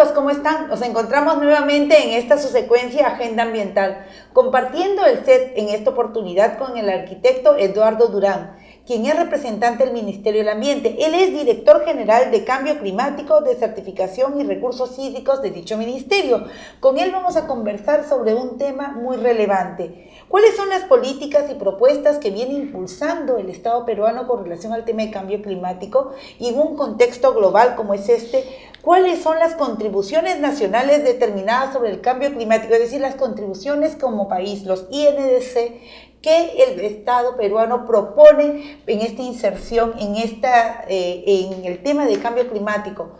amigos, ¿cómo están? Nos encontramos nuevamente en esta su secuencia Agenda Ambiental, compartiendo el set en esta oportunidad con el arquitecto Eduardo Durán, quien es representante del Ministerio del Ambiente. Él es director general de Cambio Climático, de Certificación y Recursos Hídricos de dicho ministerio. Con él vamos a conversar sobre un tema muy relevante. ¿Cuáles son las políticas y propuestas que viene impulsando el Estado peruano con relación al tema de cambio climático? Y en un contexto global como es este, ¿cuáles son las contribuciones nacionales determinadas sobre el cambio climático? Es decir, las contribuciones como país, los INDC, que el Estado peruano propone en esta inserción, en el tema de cambio climático.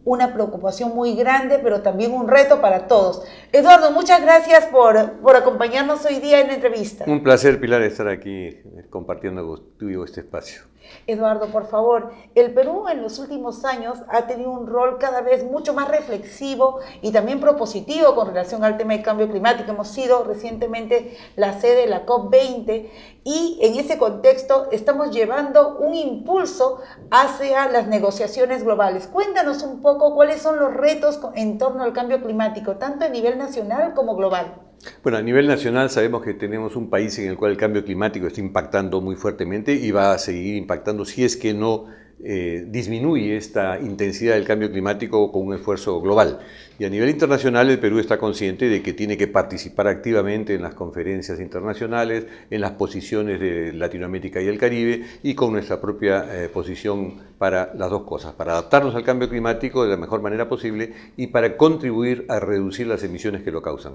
Una preocupación muy grande, pero también un reto para todos. Eduardo, muchas gracias por acompañarnos hoy día en la entrevista. Un placer, Pilar, estar aquí compartiendo contigo este espacio. Eduardo, por favor, el Perú en los últimos años ha tenido un rol cada vez mucho más reflexivo y también propositivo con relación al tema del cambio climático. Hemos sido recientemente la sede de la COP20 y en ese contexto estamos llevando un impulso hacia las negociaciones globales. Cuéntanos un poco cuáles son los retos en torno al cambio climático, tanto a nivel nacional como global. Bueno, a nivel nacional sabemos que tenemos un país en el cual el cambio climático está impactando muy fuertemente y va a seguir impactando si es que no disminuye esta intensidad del cambio climático con un esfuerzo global. Y a nivel internacional el Perú está consciente de que tiene que participar activamente en las conferencias internacionales, en las posiciones de Latinoamérica y el Caribe y con nuestra propia posición para las dos cosas, para adaptarnos al cambio climático de la mejor manera posible y para contribuir a reducir las emisiones que lo causan.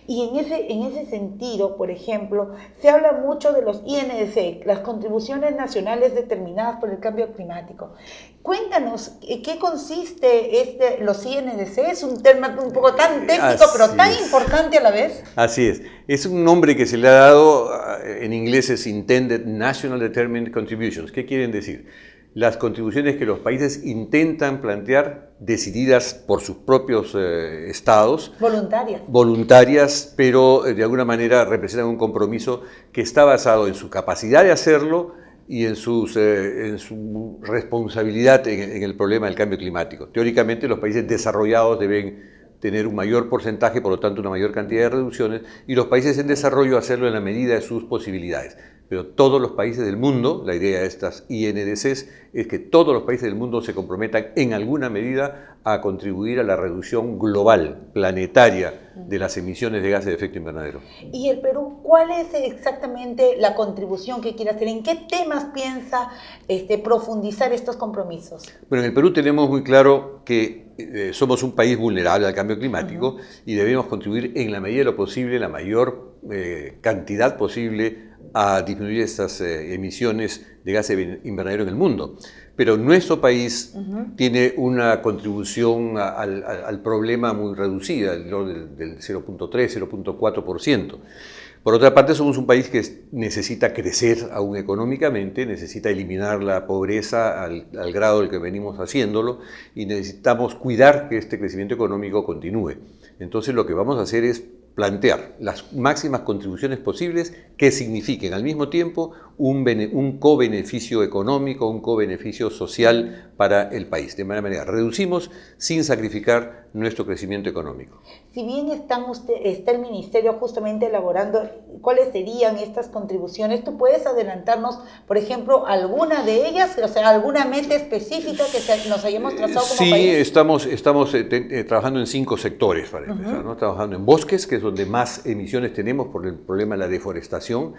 Y en ese sentido, por ejemplo, se habla mucho de los INDC, las contribuciones nacionales determinadas por el cambio climático. Cuéntanos, ¿qué consiste los INDC? Es un tema un poco tan técnico, pero tan importante a la vez. Así es. Es un nombre que se le ha dado, en inglés es Intended National Determined Contributions. ¿Qué quieren decir? Las contribuciones que los países intentan plantear, decididas por sus propios estados. Voluntarias, pero de alguna manera representan un compromiso que está basado en su capacidad de hacerlo y en su responsabilidad en el problema del cambio climático. Teóricamente, los países desarrollados deben tener un mayor porcentaje, por lo tanto una mayor cantidad de reducciones, y los países en desarrollo hacerlo en la medida de sus posibilidades. Pero todos los países del mundo, la idea de estas INDCs es que todos los países del mundo se comprometan en alguna medida a contribuir a la reducción global, planetaria, de las emisiones de gases de efecto invernadero. ¿Y el Perú, cuál es exactamente la contribución que quiere hacer? ¿En qué temas piensa profundizar estos compromisos? Bueno, en el Perú tenemos muy claro que somos un país vulnerable al cambio climático y debemos contribuir en la medida de lo posible, la mayor cantidad posible a disminuir estas emisiones de gases invernadero en el mundo. Pero nuestro país tiene una contribución al problema muy reducida, del 0.3, 0.4%. Por otra parte, somos un país que necesita crecer aún económicamente, necesita eliminar la pobreza al grado del que venimos haciéndolo y necesitamos cuidar que este crecimiento económico continúe. Entonces, lo que vamos a hacer es plantear las máximas contribuciones posibles que signifiquen al mismo tiempo un co-beneficio económico, un co-beneficio social para el país. De manera, reducimos sin sacrificar nuestro crecimiento económico. Si bien está el Ministerio justamente elaborando cuáles serían estas contribuciones, ¿tú puedes adelantarnos, por ejemplo, alguna de ellas, o sea, alguna meta específica que nos hayamos trazado como país? Sí, estamos trabajando en 5 sectores para empezar, ¿no? Trabajando en bosques, que es donde más emisiones tenemos por el problema de la deforestación.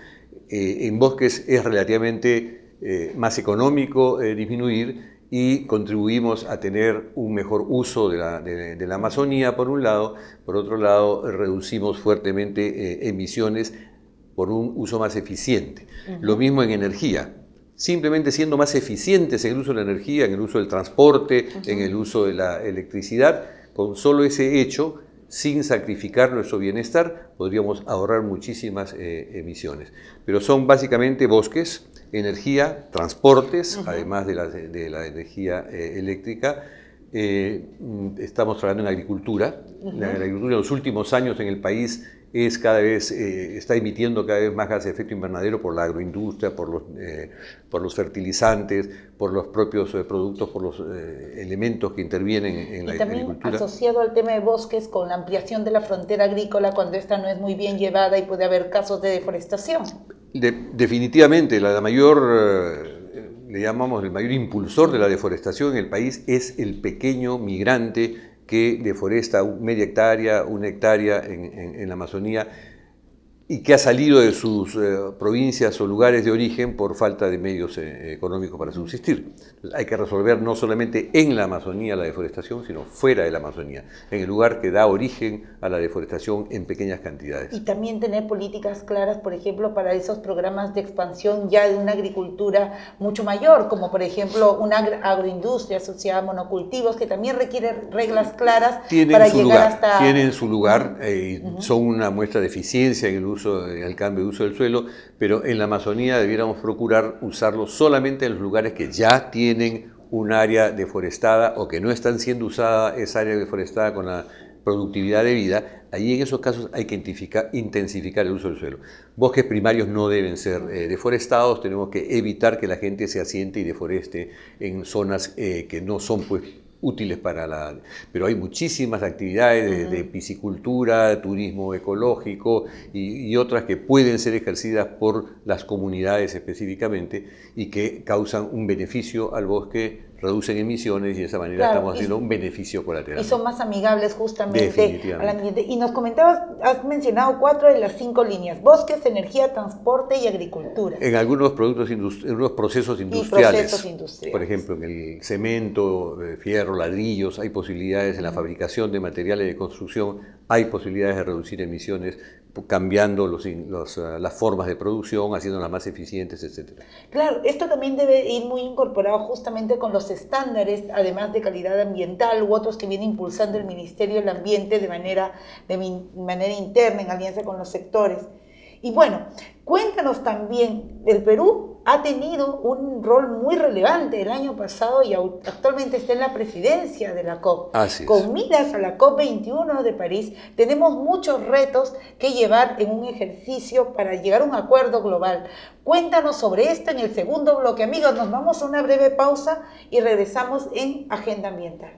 En bosques es relativamente más económico disminuir y contribuimos a tener un mejor uso de la Amazonía, por un lado. Por otro lado, reducimos fuertemente emisiones por un uso más eficiente. Lo mismo en energía. Simplemente siendo más eficientes en el uso de la energía, en el uso del transporte, en el uso de la electricidad, con solo ese hecho, sin sacrificar nuestro bienestar, podríamos ahorrar muchísimas emisiones. Pero son básicamente bosques, energía, transportes, además de la energía eléctrica. Estamos trabajando en agricultura. La agricultura en los últimos años en el país es cada vez, está emitiendo cada vez más gases de efecto invernadero por la agroindustria, por los fertilizantes, por los propios productos, por los elementos que intervienen en la agricultura. Y también asociado al tema de bosques con la ampliación de la frontera agrícola cuando esta no es muy bien llevada y puede haber casos de deforestación. Definitivamente, la mayor, le llamamos el mayor impulsor de la deforestación en el país es el pequeño migrante que deforesta media hectárea, 1 hectárea en la Amazonía y que ha salido de sus provincias o lugares de origen por falta de medios económicos para subsistir. Entonces, hay que resolver no solamente en la Amazonía la deforestación, sino fuera de la Amazonía, en el lugar que da origen a la deforestación en pequeñas cantidades. Y también tener políticas claras, por ejemplo, para esos programas de expansión ya de una agricultura mucho mayor, como por ejemplo una agroindustria asociada a monocultivos, que también requiere reglas claras para llegar hasta... Tienen su lugar, son una muestra de eficiencia en el cambio de uso del suelo, pero en la Amazonía debiéramos procurar usarlo solamente en los lugares que ya tienen un área deforestada o que no están siendo usada esa área deforestada con la productividad debida. Allí en esos casos hay que intensificar el uso del suelo. Bosques primarios no deben ser deforestados, tenemos que evitar que la gente se asiente y deforeste en zonas que no son pues útiles para la... Pero hay muchísimas actividades de piscicultura, turismo ecológico y otras que pueden ser ejercidas por las comunidades específicamente y que causan un beneficio al bosque, reducen emisiones y de esa manera estamos haciendo un beneficio colateral. Y son más amigables justamente al ambiente. Y nos comentabas, has mencionado 4 de las 5 líneas: bosques, energía, transporte y agricultura. En algunos procesos industriales. Por ejemplo, en el cemento, fierro, ladrillos, hay posibilidades en la fabricación de materiales de construcción, hay posibilidades de reducir emisiones cambiando las formas de producción, haciéndolas más eficientes, etc. Claro, esto también debe ir muy incorporado justamente con los estándares, además de calidad ambiental u otros que viene impulsando el Ministerio del Ambiente de manera interna, en alianza con los sectores. Y bueno, cuéntanos también, el Perú ha tenido un rol muy relevante el año pasado y actualmente está en la presidencia de la COP. Así es. Con miras a la COP21 de París, tenemos muchos retos que llevar en un ejercicio para llegar a un acuerdo global. Cuéntanos sobre esto en el segundo bloque. Amigos, nos vamos a una breve pausa y regresamos en Agenda Ambiental.